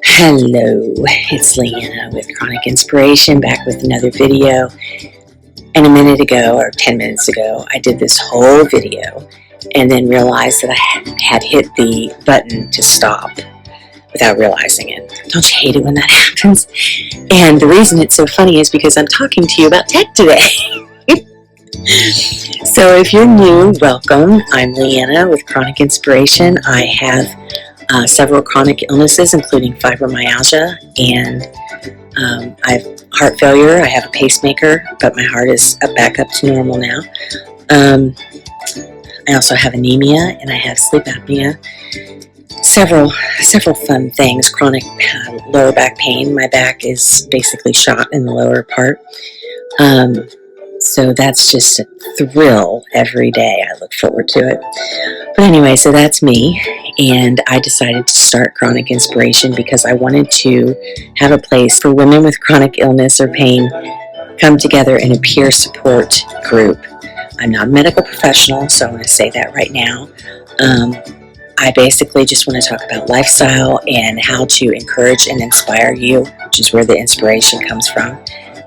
Hello, it's LeeAnna with Chronic Inspiration, back with another video. And a minute ago, or 10 minutes ago, I did this whole video and then realized that I had hit the button to stop without realizing it. Don't you hate it when that happens? And the reason it's so funny is because I'm talking to you about tech today. So if you're new, welcome. I'm LeeAnna with Chronic Inspiration. I have several chronic illnesses, including fibromyalgia, and I have heart failure. I have a pacemaker, but my heart is back up to normal now. I also have anemia, and I have sleep apnea. Several fun things. Chronic lower back pain. My back is basically shot in the lower part. So that's just a thrill every day. I look forward to it. But anyway, so that's me. And I decided to start Chronic Inspiration because I wanted to have a place for women with chronic illness or pain come together in a peer support group. I'm not a medical professional, so I want to say that right now. I basically just want to talk about lifestyle and how to encourage and inspire you, which is where the inspiration comes from,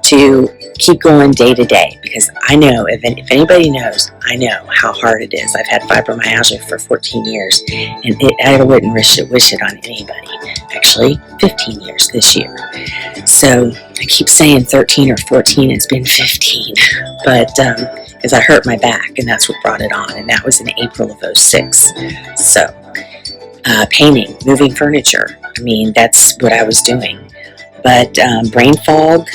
to keep going day to day, because I know, if anybody knows, I know how hard it is. I've had fibromyalgia for 14 years, and I wouldn't wish it on anybody. Actually, 15 years this year. So I keep saying 13 or 14, it's been 15, but because I hurt my back, and that's what brought it on, and that was in April of 2006. So painting, moving furniture, I mean, that's what I was doing. But brain fog,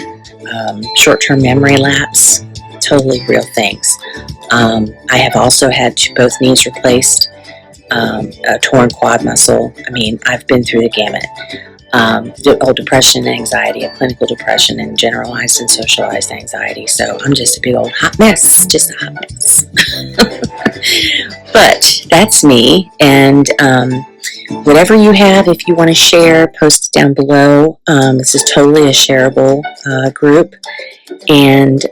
short-term memory lapse, totally real things. I have also had both knees replaced, a torn quad muscle. I mean, I've been through the gamut. Depression and anxiety, a clinical depression, and generalized and socialized anxiety. So I'm just a big old hot mess, just a hot mess. But that's me, and whatever you have, if you want to share, post it down below. This is totally a shareable group, and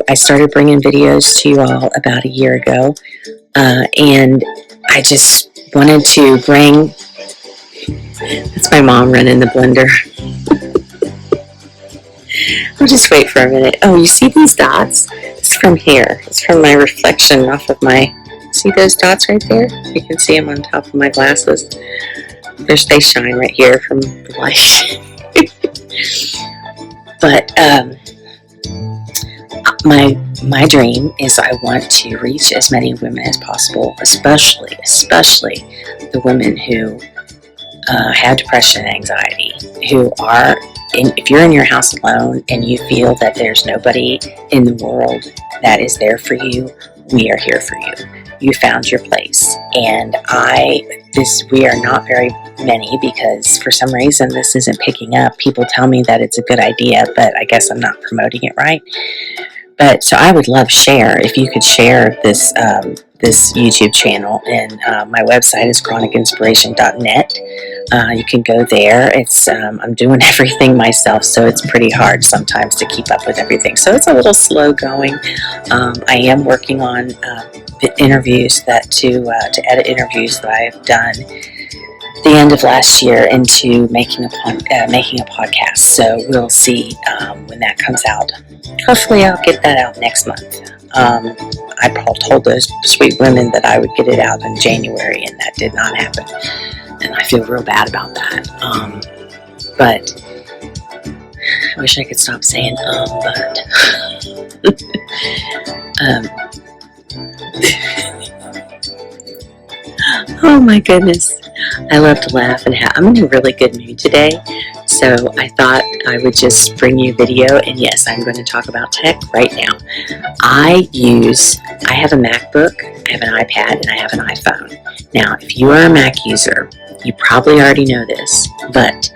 I started bringing videos to you all about a year ago, and I just wanted to bring. That's my mom running the blender. I'll just wait for a minute. Oh, you see these dots? It's from here. It's from my reflection off of my... See those dots right there? You can see them on top of my glasses. They shine right here from the light. But my dream is I want to reach as many women as possible, especially the women who have depression and anxiety, who are, if you're in your house alone and you feel that there's nobody in the world that is there for you, we are here for you. You found your place. And we are not very many, because for some reason this isn't picking up. People tell me that it's a good idea, but I guess I'm not promoting it right. But so I would love if you could share this YouTube channel, and my website is chronicinspiration.net. You can go there. It's I'm doing everything myself, so it's pretty hard sometimes to keep up with everything. So it's a little slow going. I am working on interviews to edit interviews that I have done the end of last year into making a podcast. So we'll see when that comes out. Hopefully I'll get that out next month. I told those sweet women that I would get it out in January, and that did not happen. And I feel real bad about that. But I wish I could stop saying but. Oh my goodness. I love to laugh and I'm in a really good mood today. So I thought I would just bring you a video, and yes, I'm going to talk about tech right now. I have a MacBook, I have an iPad, and I have an iPhone. Now, if you are a Mac user, you probably already know this, but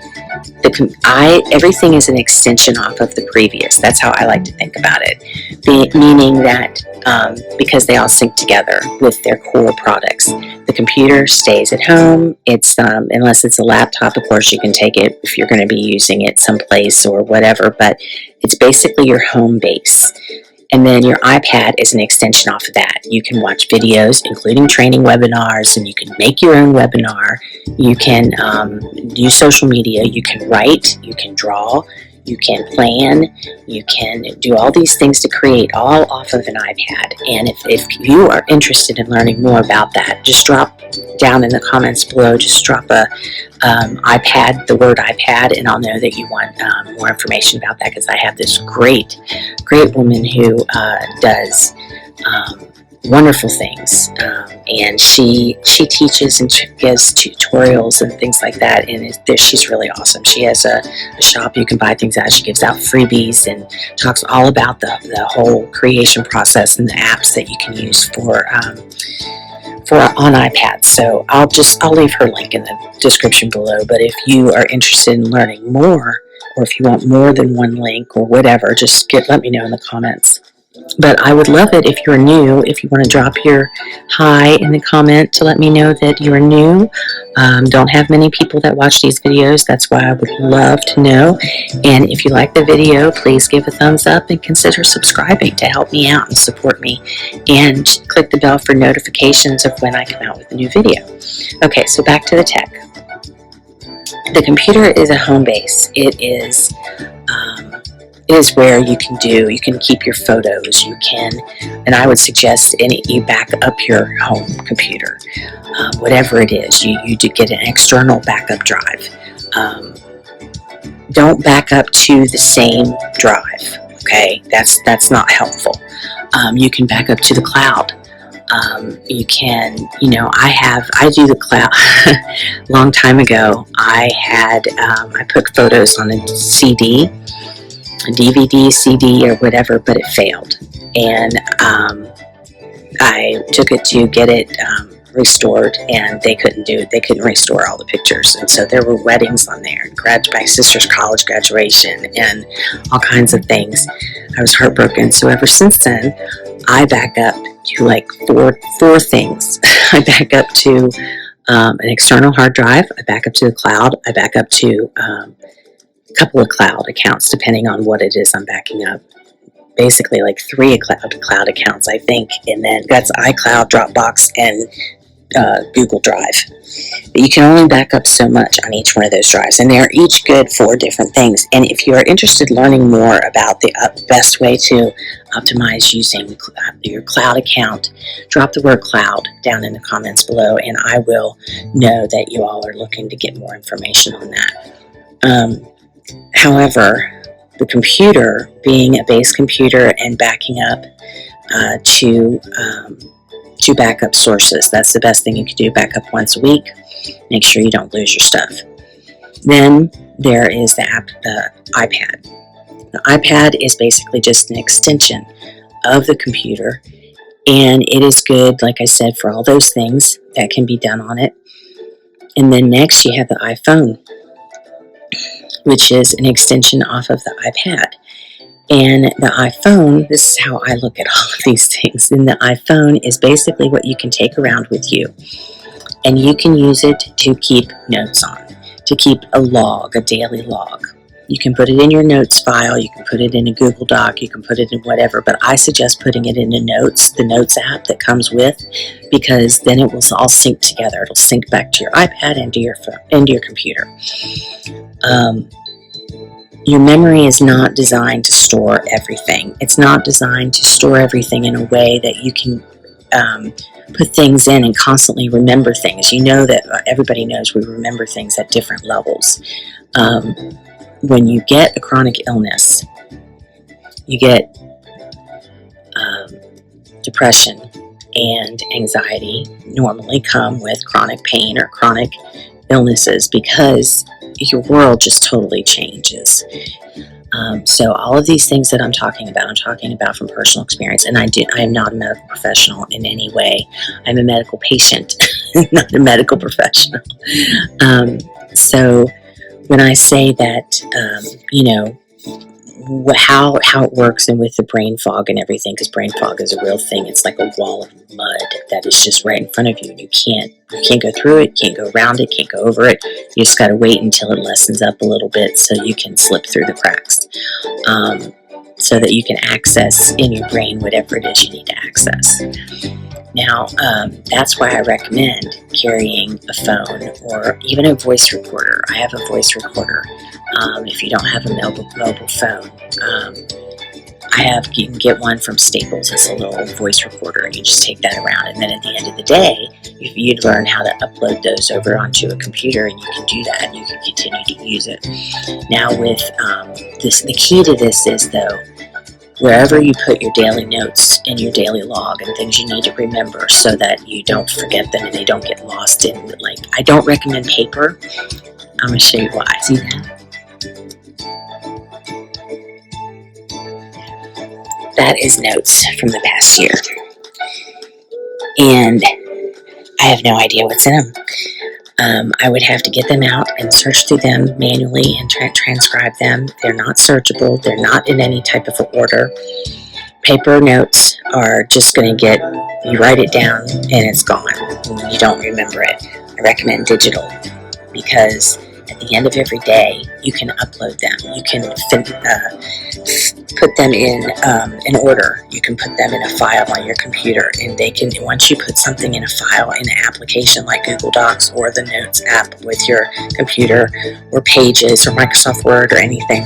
everything is an extension off of the previous. That's how I like to think about it. Meaning that because they all sync together with their core products. The computer stays at home. It's unless it's a laptop, of course, you can take it if you're going to be using it someplace or whatever, but it's basically your home base. And then your iPad is an extension off of that. You can watch videos, including training webinars, and you can make your own webinar. You can use social media. You can write. You can draw. You can plan. You can do all these things to create all off of an iPad. And if you are interested in learning more about that, just drop down in the comments below. Just drop a iPad, the word iPad, and I'll know that you want more information about that, because I have this great woman who does wonderful things, and she teaches and gives tutorials and things like that, and she's really awesome. She has a shop you can buy things at. She gives out freebies and talks all about the whole creation process and the apps that you can use for on iPads. So I'll leave her link in the description below. But if you are interested in learning more, or if you want more than one link or whatever, just let me know in the comments. But I would love it if you're new, if you want to drop your hi in the comment to let me know that you're new. Don't have many people that watch these videos. That's why I would love to know. And if you like the video, please give a thumbs up and consider subscribing to help me out and support me. And click the bell for notifications of when I come out with a new video. Okay, so back to the tech. The computer is a home base. It is where you can keep your photos. You can, and I would suggest you back up your home computer, whatever it is. You do get an external backup drive. Don't back up to the same drive. Okay, that's not helpful. You can back up to the cloud. You can, I do the cloud. Long time ago, I put photos on a CD, a DVD, CD, or whatever, but it failed. And I took it to get it restored, and they couldn't restore all the pictures. And so there were weddings on there, my sister's college graduation, and all kinds of things. I was heartbroken. So ever since then, I back up to like four things. I back up to an external hard drive. I back up to the cloud. I back up to a couple of cloud accounts, depending on what it is I'm backing up. Basically, like 3 cloud accounts, I think, and then that's iCloud, Dropbox, and Google Drive. But you can only back up so much on each one of those drives, and they're each good for different things. And if you are interested in learning more about the best way to optimize using your cloud account, drop the word cloud down in the comments below, and I will know that you all are looking to get more information on that. However, the computer being a base computer and backing up to backup sources, that's the best thing you can do. Back up once a week. Make sure you don't lose your stuff. Then there is the iPad. The iPad is basically just an extension of the computer, and it is good, like I said, for all those things that can be done on it. And then next you have the iPhone, which is an extension off of the iPad. And the iPhone, this is how I look at all of these things. And the iPhone is basically what you can take around with you. And you can use it to keep notes on, to keep a log, a daily log. You can put it in your notes file, you can put it in a Google Doc, you can put it in whatever, but I suggest putting it in the Notes app that comes with, because then it will all sync together. It'll sync back to your iPad and to your phone, and to your computer. Your memory is not designed to store everything. It's not designed to store everything in a way that you can put things in and constantly remember things. You know that everybody knows we remember things at different levels. When you get a chronic illness, you get depression and anxiety normally come with chronic pain or chronic illnesses, because your world just totally changes. So all of these things that I'm talking about from personal experience, and I am not a medical professional in any way. I'm a medical patient, not a medical professional. So when I say that, how it works and with the brain fog and everything, because brain fog is a real thing. It's like a wall of mud that is just right in front of you, and you can't go through it, can't go around it, can't go over it. You just got to wait until it lessens up a little bit so you can slip through the cracks, so that you can access in your brain whatever it is you need to access. Now, that's why I recommend carrying a phone or even a voice recorder. I have a voice recorder. If you don't have a mobile phone, you can get one from Staples. It's a little voice recorder, and you just take that around. And then at the end of the day, you'd learn how to upload those over onto a computer, and you can do that, and you can continue to use it. Now, with the key to this is, though, wherever you put your daily notes and your daily log and things you need to remember so that you don't forget them and they don't get lost in, I don't recommend paper. I'm going to show you why. See that? That is notes from the past year. And I have no idea what's in them. I would have to get them out and search through them manually and transcribe them. They're not searchable. They're not in any type of order. Paper notes are just going to you write it down and it's gone. You don't remember it. I recommend digital because at the end of every day, you can upload them. You can put them in order. You can put them in a file on your computer, and once you put something in a file in an application like Google Docs or the Notes app with your computer, or Pages or Microsoft Word or anything,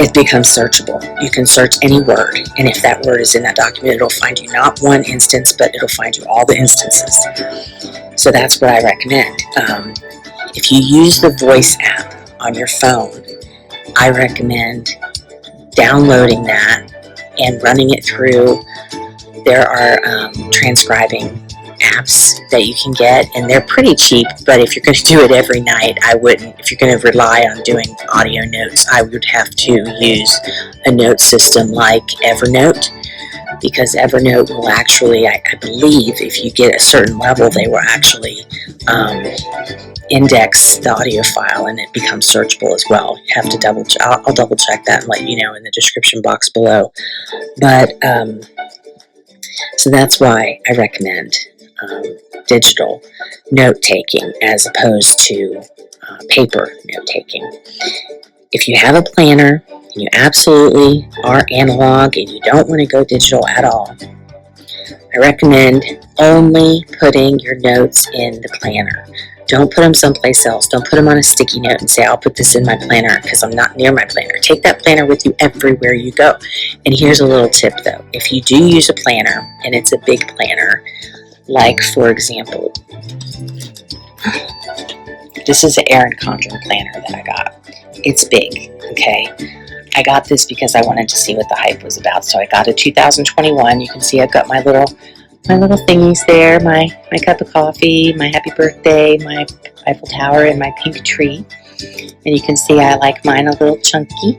it becomes searchable. You can search any word, and if that word is in that document, it'll find you not one instance, but it'll find you all the instances. So that's what I recommend. If you use the Voice app on your phone, I recommend downloading that and running it through. There are transcribing apps that you can get, and they're pretty cheap, but if you're going to do it every night, I wouldn't. If you're going to rely on doing audio notes, I would have to use a note system like Evernote, because Evernote will actually, I believe, if you get a certain level, they will actually index the audio file and it becomes searchable as well. You have to I'll double check that and let you know in the description box below. But so that's why I recommend digital note taking as opposed to paper note taking. If you have a planner and you absolutely are analog and you don't want to go digital at all, I recommend only putting your notes in the planner. Don't put them someplace else. Don't put them on a sticky note and say, I'll put this in my planner because I'm not near my planner. Take that planner with you everywhere you go. And here's a little tip, though. If you do use a planner, and it's a big planner, like, for example, this is an Erin Condren planner that I got. It's big, okay? I got this because I wanted to see what the hype was about. So I got a 2021. You can see I've got my little thingies there, my cup of coffee, my happy birthday, my Eiffel Tower, and my pink tree. And you can see I like mine a little chunky.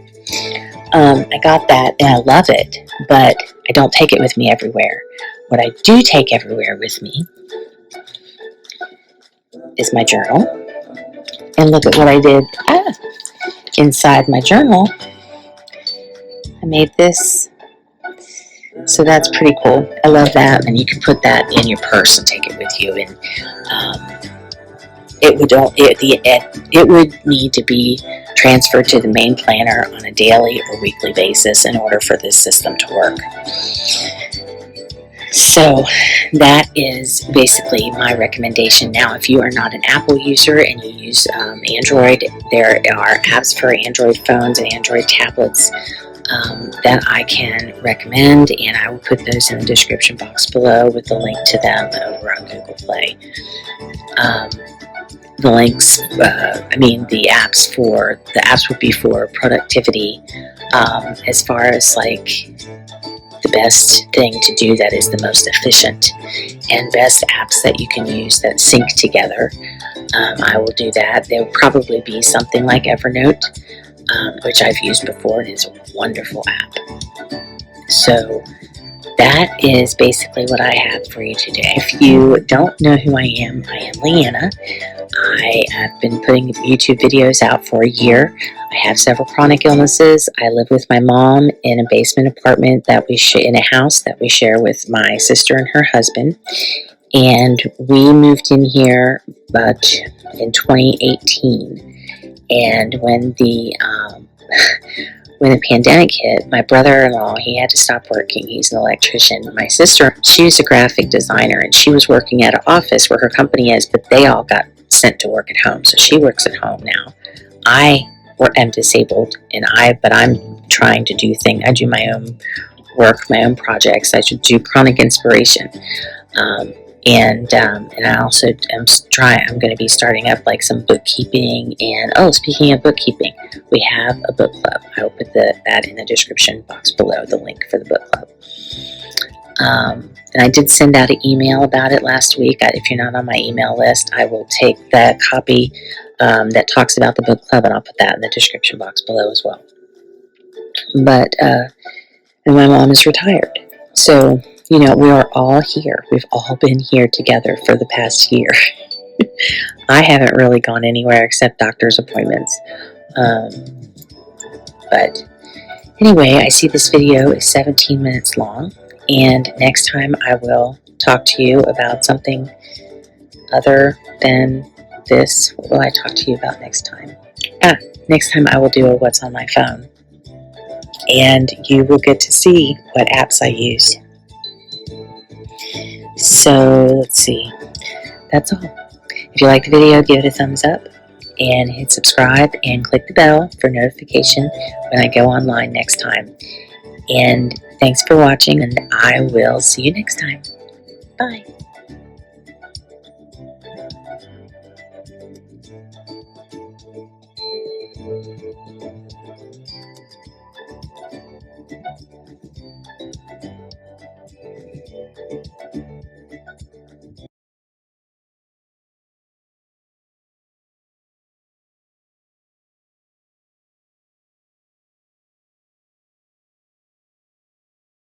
I got that and I love it, but I don't take it with me everywhere. What I do take everywhere with me is my journal. And look at what I did inside my journal. I made this. So that's pretty cool. I love that. And you can put that in your purse and take it with you. And it would need to be transferred to the main planner on a daily or weekly basis in order for this system to work. So that is basically my recommendation. Now, if you are not an Apple user and you use Android, there are apps for Android phones and Android tablets that I can recommend, and I will put those in the description box below with the link to them over on Google Play. The links, the apps would be for productivity, as far as like the best thing to do that is the most efficient and best apps that you can use that sync together. I will do that. There will probably be something like Evernote, which I've used before and is a wonderful app. So that is basically what I have for you today. If you don't know who I am LeeAnna. I have been putting YouTube videos out for a year. I have several chronic illnesses. I live with my mom in a basement apartment that we in a house that we share with my sister and her husband. And we moved in here in 2018. And when the when the pandemic hit, my brother-in-law, he had to stop working. He's an electrician. My sister, she was a graphic designer, and she was working at an office where her company is, but they all got sent to work at home, so she works at home now. I am disabled, but I'm trying to do things. I do my own work, my own projects. I should do chronic inspiration. And I also am I'm going to be starting up like some bookkeeping. And speaking of bookkeeping, we have a book club. I will put that in the description box below, the link for the book club. And I did send out an email about it last week. If you're not on my email list, I will take the copy that talks about the book club, and I'll put that in the description box below as well. But and my mom is retired, so we are all here. We've all been here together for the past year. I haven't really gone anywhere except doctor's appointments. But anyway, I see this video is 17 minutes long, and next time I will talk to you about something other than this. What will I talk to you about next time? Next time I will do a what's on my phone, and you will get to see what apps I use. So let's see. That's all. If you like the video, give it a thumbs up and hit subscribe and click the bell for notification when I go online next time. And thanks for watching, and I will see you next time. Bye.